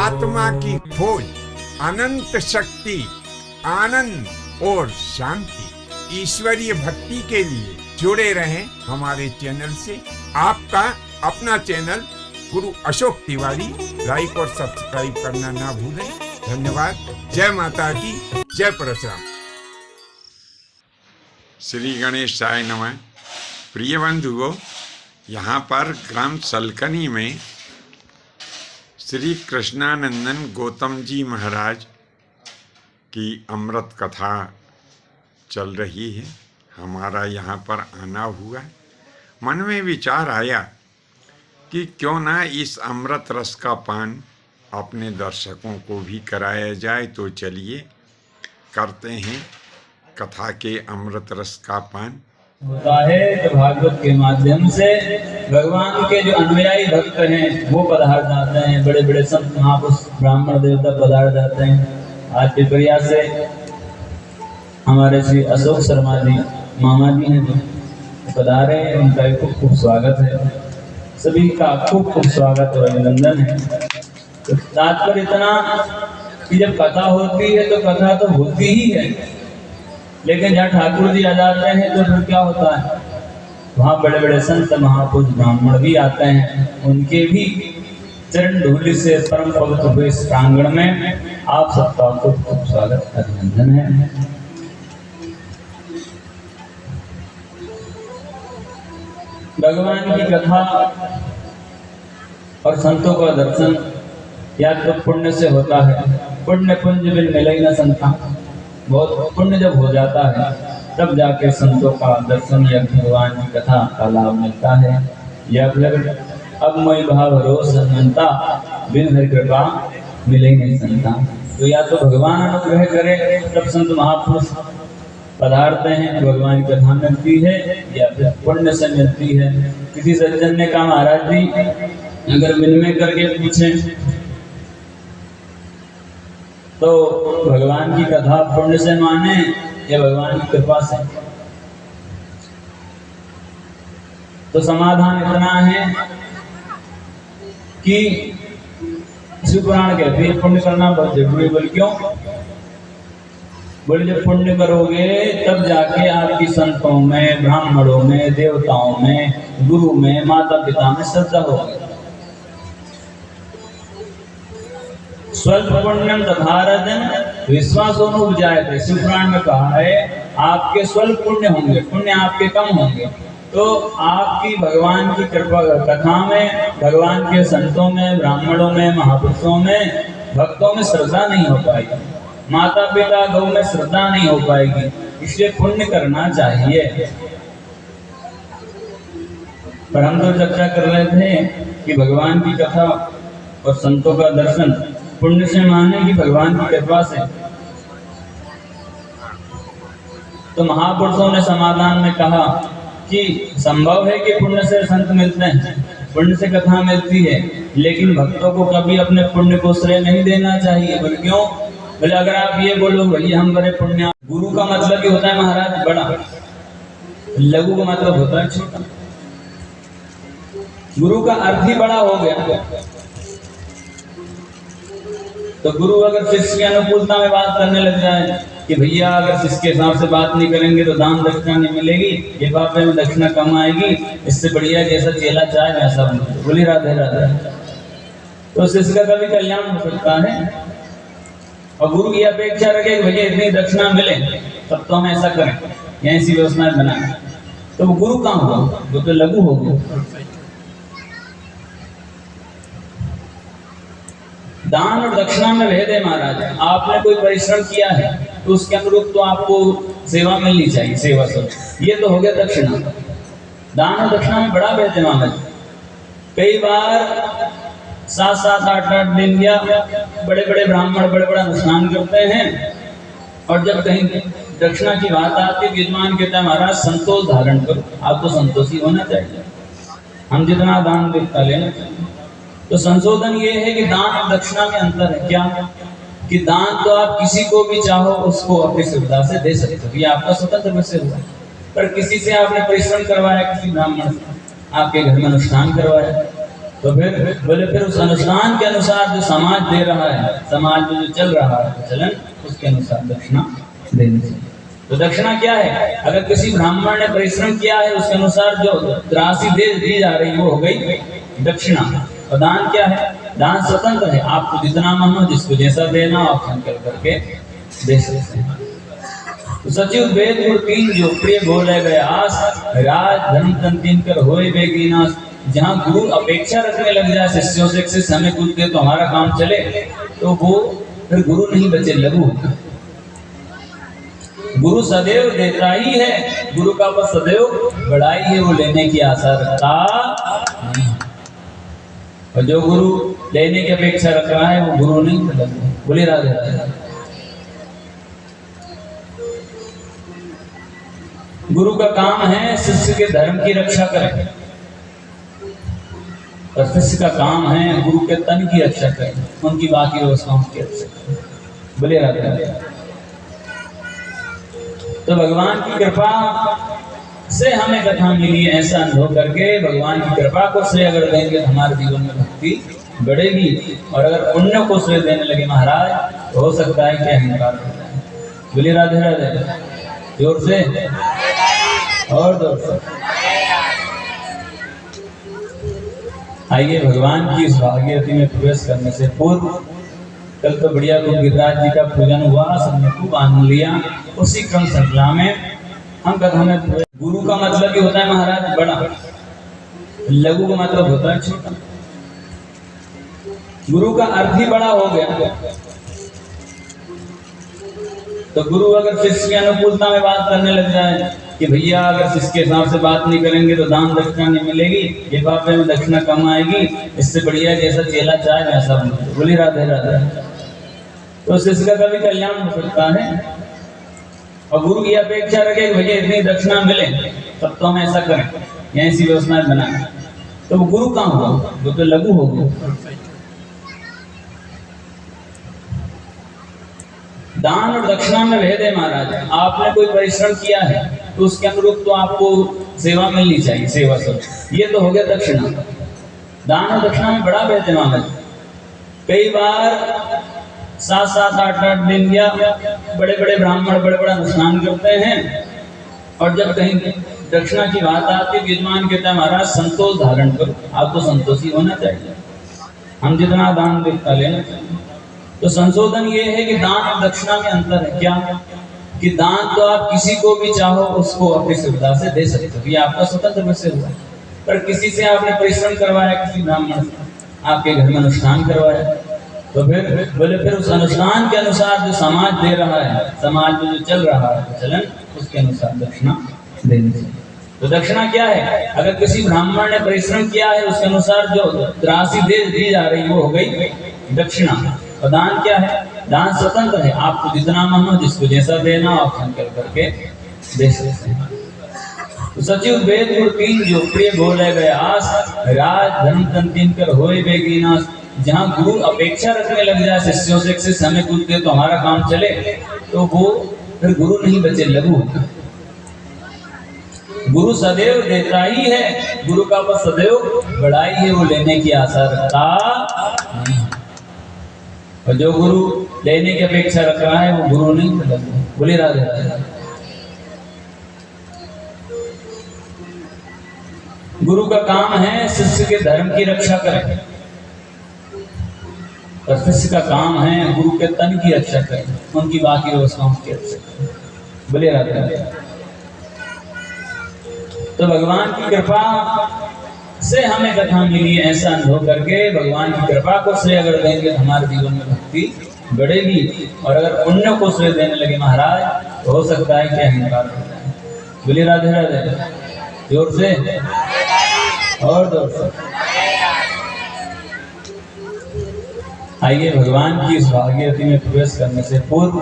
आत्मा की खोज, अनंत शक्ति, आनंद और शांति, ईश्वरीय भक्ति के लिए जुड़े रहें हमारे चैनल से। आपका अपना चैनल गुरु अशोक तिवारी, लाइक और सब्सक्राइब करना ना भूलें। धन्यवाद। जय माता की, जय परशुराम। श्री गणेशाय नमः। प्रिय बंधुओं, यहाँ पर ग्राम सलकनी में श्री कृष्णानंदन गौतम जी महाराज की अमृत कथा चल रही है। हमारा यहाँ पर आना हुआ। मन में विचार आया कि क्यों ना इस अमृत रस का पान अपने दर्शकों को भी कराया जाए। तो चलिए करते हैं कथा के अमृत रस का पान। होता है तो भागवत के माध्यम से भगवान के जो अनुयायी भक्त हैं वो पधार जाते हैं। बड़े बड़े संत महापुरुष ब्राह्मण देवता पधार जाते हैं। आज के प्रयास से हमारे श्री अशोक शर्मा जी मामा जी हैं जो पधारे, उनका भी खूब खूब स्वागत है। सभी का खूब खूब स्वागत और अभिनंदन है। तो तात्पर्य इतना कि जब कथा होती है तो कथा तो होती ही है, लेकिन जहाँ ठाकुर जी आ जाते हैं तो फिर क्या होता है, वहाँ बड़े बड़े संत महापुरुष ब्राह्मण भी आते हैं। उनके भी चरण धूलि से परम पवित्र हुए इस प्रांगण में आप सबका खूब खूब स्वागत अभिनंदन है। भगवान की कथा और संतों का दर्शन या तो पुण्य से होता है। पुण्य पुंज बिन मिले न संता। बहुत पुण्य जब हो जाता है तब जाके संतों का दर्शन या भगवान की कथा का लाभ मिलता है। या फिर अब मैं भाव रोज संता बिन हरि कृपा मिले नहीं संता। तो या तो भगवान अनुग्रह करे तब संत महापुरुष पधारते हैं, भगवान की कथा मिलती है, या फिर पुण्य से मिलती है। किसी सज्जन ने कहा महाराज जी अगर विनिमय करके पूछे तो भगवान की कथा पुण्य से माने या भगवान की कृपा से। तो समाधान इतना है कि शिव पुराण कहते हैं पुण्य करना बहुत जरूरी। बोल क्यों? बोले जब पुण्य करोगे तब जाके आपकी संतों में, ब्राह्मणों में, देवताओं में, गुरु में, माता पिता में श्रद्धा होगी। स्वल्प पुण्यम तथारजन विश्वास उपजायते। शिव पुराण में कहा है आपके स्वल्प पुण्य होंगे, पुण्य आपके कम होंगे तो आपकी भगवान की कृपा कथा में, भगवान के संतों में, ब्राह्मणों में, महापुरुषों में, भक्तों में श्रद्धा नहीं हो पाएगी। माता पिता गौ में श्रद्धा नहीं हो पाएगी। इसलिए पुण्य करना चाहिए। पर हम तो चर्चा कर रहे थे कि भगवान की कथा और संतों का दर्शन पुण्य से माने कि भगवान की कृपा से। तो महापुरुषों ने समाधान में कहा कि संभव है कि पुण्य से संत मिलते हैं, पुण्य से कथा मिलती है, लेकिन भक्तों को कभी अपने पुण्य को श्रेय नहीं देना चाहिए। बोले क्यों? बोले अगर आप ये बोलो भैया हम बड़े पुण्य। गुरु का मतलब ही होता है महाराज बड़ा, लघु का मतलब होता है छोटा। गुरु का अर्थ ही बड़ा हो गया। तो गुरु अगर शिष्य की अनुकूलता में बात करने लग जाए कि भैया अगर शिष्य के हिसाब से बात नहीं करेंगे तो दान दक्षिणा नहीं मिलेगी, ये बात में दक्षिणा कम आएगी, इससे बढ़िया जैसा चेला चाहे वैसा बोली राधे राधे, तो शिष्य का कभी कल्याण हो सकता है। और गुरु की अपेक्षा रखे कि भैया इतनी दक्षिणा मिले तब तो हम ऐसा करें, यहीं सी व्यवस्था बनाए, तो वो गुरु कहाँ हुआ? वो तो लघु हो गया। दान और दक्षिणा में भेद है महाराज। आपने कोई परिश्रम किया है तो उसके अनुरूप तो आपको सेवा मिलनी चाहिए, सेवा सब। ये तो हो गया दक्षिणा। दान और दक्षिणा में बड़ा भेद है महाराज। कई बार 7-7, 8-8 दिन या बड़े बड़े ब्राह्मण बड़े बड़ा अनुष्ठान करते हैं, और जब कहीं दक्षिणा की बात आती है विद्वान कहता है महाराज संतोष धारण करो। आपको संतोषी होना चाहिए, हम जितना दान देता लेना चाहिए। तो संशोधन ये है कि दान और दक्षिणा में अंतर है। क्या? कि दान तो आप किसी को भी चाहो उसको अपनी सुविधा से दे सकते हो, ये आपका स्वतंत्र विषय हुआ। पर किसी से आपने परिश्रम करवाया, किसी ब्राह्मण से आपके घर में अनुष्ठान करवाया, तो फिर बोले फिर उस अनुष्ठान के अनुसार जो समाज दे रहा है, समाज में जो चल रहा है चलन, उसके अनुसार दक्षिणा देनी चाहिए। तो दक्षिणा क्या है? अगर किसी ब्राह्मण ने परिश्रम किया है उसके अनुसार जो राशि दी जा रही वो हो गई दक्षिणा। और दान क्या है? दान स्वतंत्र है, आपको जितना मन हो, जिसको जैसा देना आप संकल्प करके दे सकते हैं। तो सचिव वेद गुण तीन जो प्रिय बोले गए आस, राज धन तन तीन कर होए बेगीनाश। जहाँ गुरु अपेक्षा रखने लग जाए शिष्यों से, शिष्य हमें कुछ दे तो हमारा काम चले, तो वो फिर गुरु नहीं बचे, लघु। गुरु सदैव देता ही है, गुरु का पद सदैव बढ़ाई है, वो लेने की आशा रखता नहीं। और जो गुरु लेने की अपेक्षा रख रहा है वो गुरु नहीं, लघु। बोले राधे राधे। गुरु का काम है शिष्य के धर्म की रक्षा करें, और शिष्य का काम है गुरु के तन की रक्षा करें, उनकी बाकी व्यवस्थाओं की रक्षा करें। बोले राधे राधे। तो भगवान की कृपा से हमें कथा मिली, ऐसा अनुभव करके भगवान की कृपा को श्रेय अगर देंगे तो हमारे जीवन में भक्ति बढ़ेगी। और अगर पुण्य को श्रेय देने लगे महाराज तो हो सकता है कि अहंकार हो जाए। बोलिए राधे राधे। जोर से और जोर से। आइए भगवान की इस भागीरथी में प्रवेश करने से पूर्व, कल तो बढ़िया को गिरिराज जी का पूजन हुआ, सबने खूब आनंद लिया। उसी क्रम श्रृंखला में हम कथा में गुरु का मतलब ही होता है महाराज बड़ा, लघु का मतलब होता है छोटा। गुरु का अर्थ ही बड़ा हो गया। तो गुरु अगर शिष्य की अनुकूलता में बात करने लग जाए कि भैया अगर शिष्य के हिसाब से बात नहीं करेंगे तो दान दक्षिणा नहीं मिलेगी, ये बात में दक्षिणा कम आएगी, इससे बढ़िया जैसा चेला चाहे वैसा बनो। बोली राधे राधे। तो शिष्य का कभी कल्याण हो सकता है। और गुरु की अपेक्षा रखे भैया इतनी दक्षिणा मिले तब तो हम ऐसा करें, ऐसी व्यवस्था बनाए, तो वो गुरु कहाँ हुआ? वो तो लघु हो गया। दान और दक्षिणा में भेद है महाराज। आपने कोई परिश्रम किया है तो उसके अनुरूप तो आपको सेवा मिलनी चाहिए, सेवा सब, ये तो हो गया दक्षिणा। दान और दक्षिणा में बड़ा भेद है महाराज। कई बार 7-7, 8-8 दिन या बड़े बड़े ब्राह्मण बड़े बड़ा अनुष्ठान करते हैं, और जब कहीं दक्षिणा की बात आती है विद्वान कहता है महाराज संतोष धारण करो, आपको संतोषी होना चाहिए, हम जितना दान देता लेना चाहिए। तो संशोधन ये है कि दान और दक्षिणा में अंतर है। क्या? कि दान तो आप किसी को भी चाहो उसको अपनी सुविधा से दे सकते हो, ये आपका स्वतंत्र विषय हुआ। पर किसी से आपने परिश्रम करवाया, किसी ब्राह्मण से आपके घर में अनुष्ठान करवाया, तो फिर बोले फिर उस अनुष्ठान के अनुसार जो समाज दे रहा है, समाज में जो चल रहा है चलन, उसके अनुसार दक्षिणा देनी चाहिए। तो दक्षिणा क्या है? अगर किसी ब्राह्मण ने परिश्रम किया है उसके अनुसार जो राशि दी जा रही वो हो गई दक्षिणा। और दान क्या है? दान स्वतंत्र है, आपको जितना मन हो, जिसको जैसा देना आप संकल्प करके दे सकते हैं। तो सचिव वेद गुण तीन जो प्रिय बोले गए आस, राज धन तन तीन कर होए बेगीनाश। जहाँ गुरु अपेक्षा रखने लग जाए शिष्यों से, शिष्य हमें कुछ दे तो हमारा काम चले, तो वो फिर गुरु नहीं बचे, लघु। गुरु सदैव देता ही है, गुरु का पद सदैव बढ़ाई है, वो लेने की आशा रखता नहीं। और जो गुरु लेने की अपेक्षा रख रहा है वो गुरु नहीं, लघु। बोले राधे राधे। गुरु का काम है शिष्य के धर्म की रक्षा करें, और शिष्य का काम है गुरु के तन की रक्षा करें, उनकी बाकी व्यवस्थाओं की रक्षा करें। बोले राधे राधे। तो भगवान की कृपा से हमें कथा मिली, ऐसा अनुभव करके भगवान की कृपा को श्रेय अगर देंगे तो हमारे जीवन में भक्ति बढ़ेगी। और अगर पुण्य को श्रेय देने लगे महाराज तो हो सकता है कि अहंकार हो जाए। बोलिए राधे राधे। जोर से और जोर से। आइए भगवान की इस भागीरथी में प्रवेश करने से पूर्व,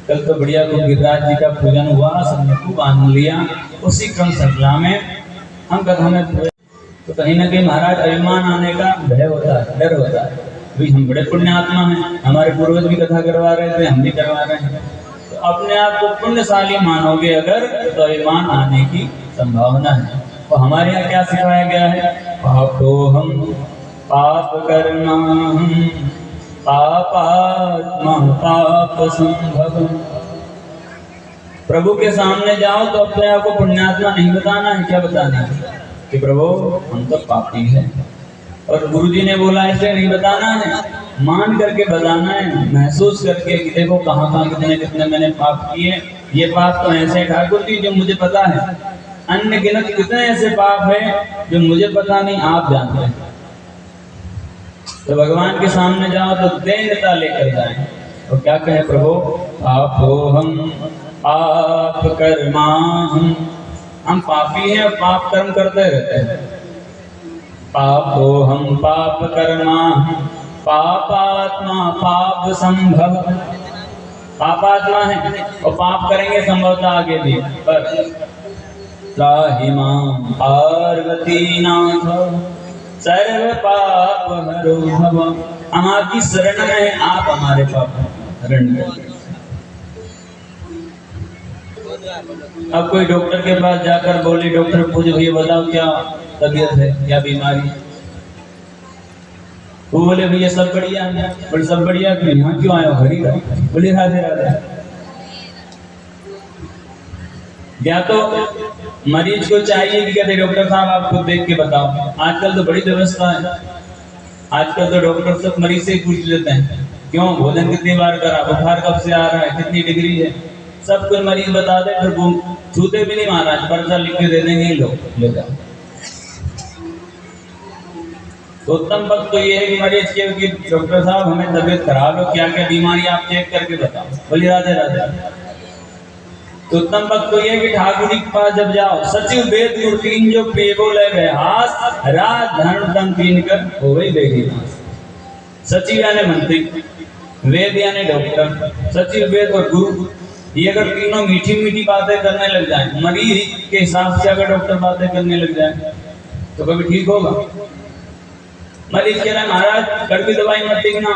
कल तो बढ़िया को गिरिराज जी का पूजन हुआ, सबने खूब आनंद लिया। उसी क्रम श्रृंखला में हम कथा में तो कहीं ना कहीं महाराज अभिमान आने का भय होता है, डर होता है। भाई हम बड़े पुण्य आत्मा हैं, हमारे पूर्वज भी कथा करवा रहे थे, हम भी करवा रहे हैं। तो अपने आप को पुण्यशाली मानोगे अगर तो अभिमान आने की संभावना है। तो हमारे यहाँ क्या सिखाया गया है? पापो हम पाप करना पापात्मा पाप संभव। प्रभु के सामने जाओ तो अपने आप को पुण्यात्मा नहीं बताना है, क्या बताना है कि प्रभु हम तो पापी हैं। और गुरुजी ने बोला ऐसे नहीं बताना है, मान करके बताना है, महसूस करके कि देखो कहाँ कहाँ कितने कितने मैंने पाप किए। ये पाप तो ऐसे ठाकुर जी जो मुझे पता है, अन्य गिनत कितने ऐसे पाप हैं जो मुझे पता नहीं, आप जानते हैं। तो भगवान के सामने जाओ तो दीनता लेकर जाए और क्या कहे प्रभु, पापो हम पाप कर्मा, हम पापी हैं और पाप कर्म करते रहते हैं। पापो हम पाप कर्मा पापात्मा पाप संभव, पापात्मा है और पाप करेंगे संभवतः आगे भी। पर त्राहि मां पार्वती नाथ सर्व पाप हरो भव, हम आपकी शरण में हैं, आप हमारे पाप हरण करें। अब कोई डॉक्टर के पास जाकर बोले, डॉक्टर पूछे भैया बताओ क्या तबीयत है, क्या बीमारी? वो बोले भैया सब बढ़िया है। बोले सब बढ़िया क्यों, यहाँ क्यों आए हो, घर ही रहो। बोले राधे राधे। या तो मरीज को चाहिए कि कहते डॉक्टर साहब आप खुद देख के बताओ। आजकल तो बड़ी व्यवस्था है, आजकल तो डॉक्टर सब मरीज से पूछ लेते हैं क्यों भोजन कितनी बार करा, बुखार कब से आ रहा है, कितनी डिग्री है, सब कुछ मरीज बता दे। फिर वो छूते भी नहीं महाराज, पर्चा लिख के दे देंगे लोग ले जाओ। तो उत्तम वक्त तो ये है कि मरीज के कि डॉक्टर साहब हमें तबीयत खराब है, क्या क्या बीमारी आप चेक करके बताओ। बोलिए राधे राधे। तो उत्तम वक्त तो ये है कि ठाकुर जी के पास जब जाओ, सचिव वेद गुरु तीन जो पेबो ले गए हास, राज धन तन तीन कर हो गई बेगी। सचिव यानी मंत्री, वेद यानी डॉक्टर, सचिव वेद और गुरु, ये अगर तीनों मीठी मीठी बातें करने लग जाए, मरीज के हिसाब से अगर डॉक्टर बातें करने लग जाए तो कभी ठीक होगा? मरीज कह रहा है महाराज कड़वी दवाई मत लिखना,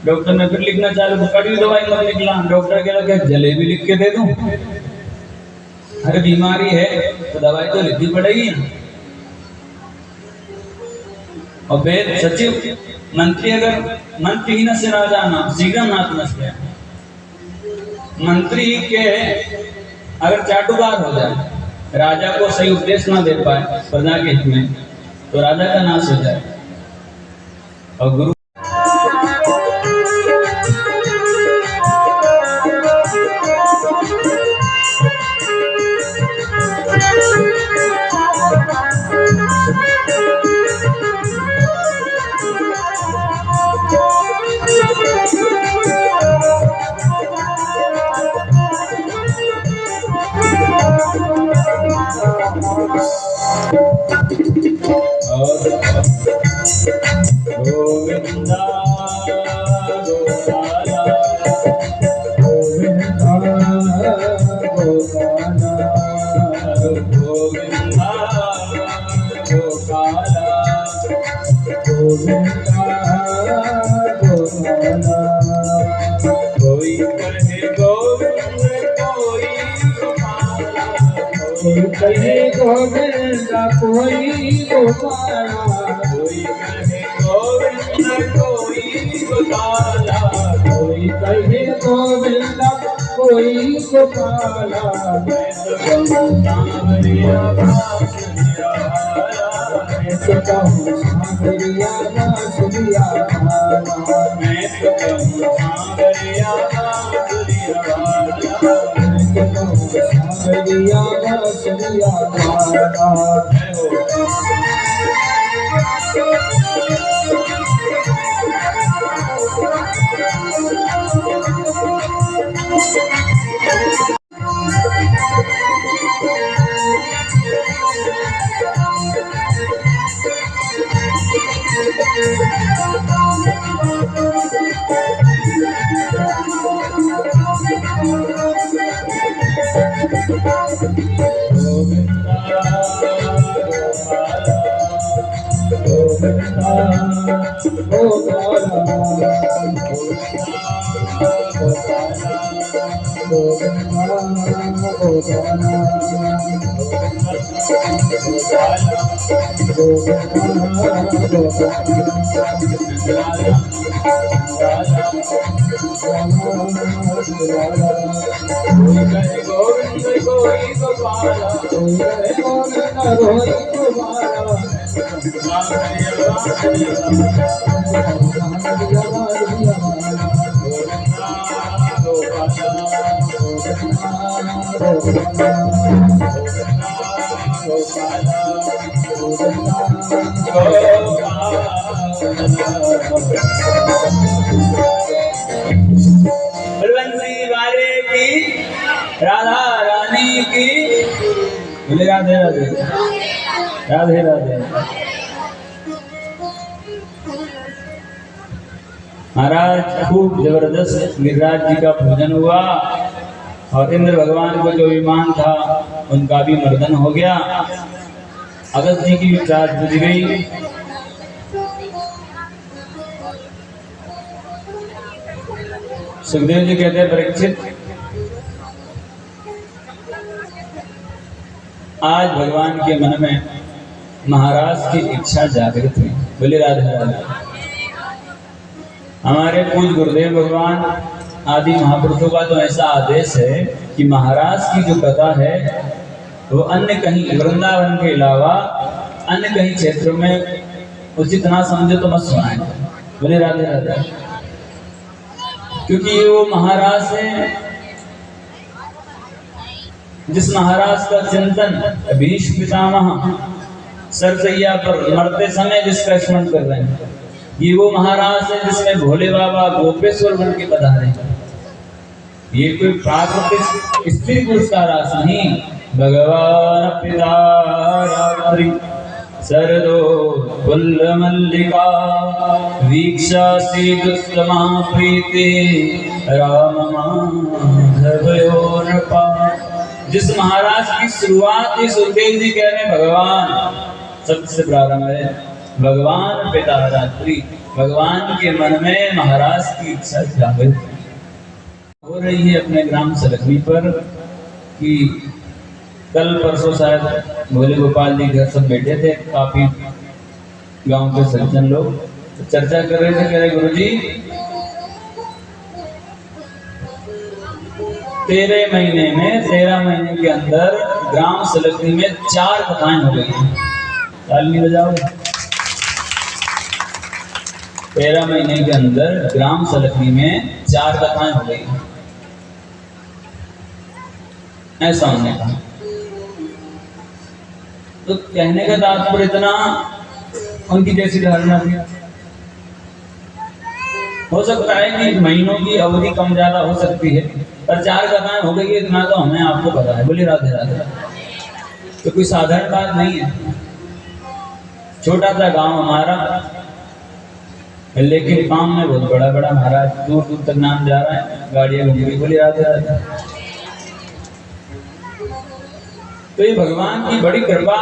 डॉक्टर ने फिर लिखना चालू तो कड़वी दवाई मत लिखना, डॉक्टर कह रहा है जलेबी लिख के दे दूं। अरे बीमारी है तो दवाई तो लिखनी पड़ेगी। और वेद सचिव मंत्री, अगर मंत्री ही न से राजा नाम शीघ्र नाथ नष्ट, मंत्री के अगर चाटुकार हो जाए, राजा को सही उपदेश ना दे पाए प्रजा के हित में, तो राजा का नाश हो जाए। और गुरु गोविंदा गोपाला गोविंदा गोपाला गोविंदा गोपाला गोविंदा गोपाला। कोई कहे गोविंद कोई गोपाला, कोई कहे गोविंदा कोई गोपाला, कोई कहे गोविंद कोई गोपाला, कोई कहे गोविंद कोई गोपाला। मैं तो कहूँ सांवरिया बांसुरिया वाला, मैं तो कहूँ सांवरिया बांसुरिया वाला, मैं तो कहूँ सांवरिया बांसुरिया वाला, मैं तो कहूँ सांवरिया बांसुरिया वाला। गोपाला बलवंती वाले की, राधा रानी की, बोले राधे राधे, राधे राधे। महाराज खूब जबरदस्त गिरिराज जी का पूजन हुआ और इंद्र भगवान को जो विमान था उनका भी मर्दन हो गया। अगस्त जी की भी चाच बुझ गई। सुखदेव जी कहते हैं परीक्षित, आज भगवान के मन में महाराज की इच्छा जागृत हुई। बोले राधे राधे। हमारे पूज्य गुरुदेव भगवान आदि महापुरुषों का तो ऐसा आदेश है कि महाराज की जो कथा है वो अन्य कहीं वृंदावन के अलावा अन्य कहीं क्षेत्रों में उचित ना समझे तो मत सुनाए। बोले राधे राधे। क्योंकि ये वो महाराज है जिस महाराज का चिंतन भीष्म पितामह सरसैया पर मरते समय जिसका स्मरण कर रहे हैं, ये वो महाराज है जिसमें भोले बाबा गोपेश्वर बन के पधारे। ये कोई प्राकृतिक स्त्री पुरुष का रास नहीं। भगवान पिता रात्रि सरदो फुल्ल मल्लिका वीक्षा शीतुत्तमा प्रीति राम माधवयोर्नृपा। जिस महाराज की शुरुआत ही सुखदेव जी कह रहे हैं भगवान शब्द से प्रारंभ है। भगवान पिता रात्रि, भगवान के मन में महाराज की इच्छा जागृत हो रही है अपने ग्राम सलखनी पर कि कल परसों शायद भोले गोपाल जी घर सब बैठे थे, काफी गांव के सज्जन लोग तो चर्चा कर रहे थे। कह रहे गुरुजी 13 महीने के अंदर ग्राम सलखनी में 4 कथाएं हो गई हैं। ताली बजाओ। 13 महीने के अंदर ग्राम सलखनी में 4 कथाएं हो गई, ऐसा हमने कहा। तो कहने का तात्पर्य इतना उनकी जैसी धारणा थी। हो सकता है कि महीनों की अवधि कम ज्यादा हो सकती है, पर 4 कथाएं हो गई है, इतना तो हमें आपको पता है। बोलिए राधे राधे। तो कोई साधारण बात नहीं है। छोटा सा गांव हमारा, लेकिन काम में बहुत बड़ा बड़ा महाराज, दूर दूर तक नाम जा रहा है, गाड़ियां घूम रही। बोलिए राधे राधे। तो ये भगवान की बड़ी कृपा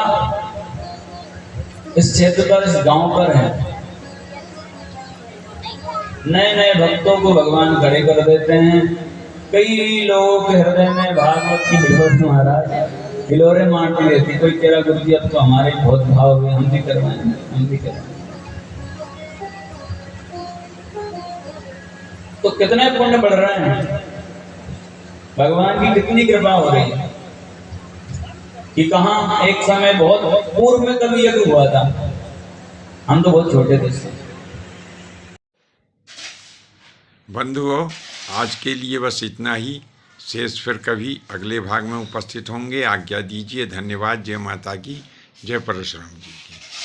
इस क्षेत्र पर, इस गांव पर है। नए नए भक्तों को भगवान खड़े कर देते हैं। कई लोगों के हृदय में भागवत की हिलोरे महाराज हिलोरे मारती रहती। कोई तेरा गुरु जी अब तो हमारे बहुत भाव हुए, हम भी करवाएं, हम भी करवाएं। तो कितने पुण्य बढ़ रहे हैं, भगवान की कितनी कृपा हो रही है कि कहां एक समय बहुत पूर्व में कभी यज्ञ हुआ था, हम तो बहुत छोटे थे। बंधुओं, आज के लिए बस इतना ही। शेष फिर कभी अगले भाग में उपस्थित होंगे। आज्ञा दीजिए। धन्यवाद। जय माता की, जय परशुराम जी।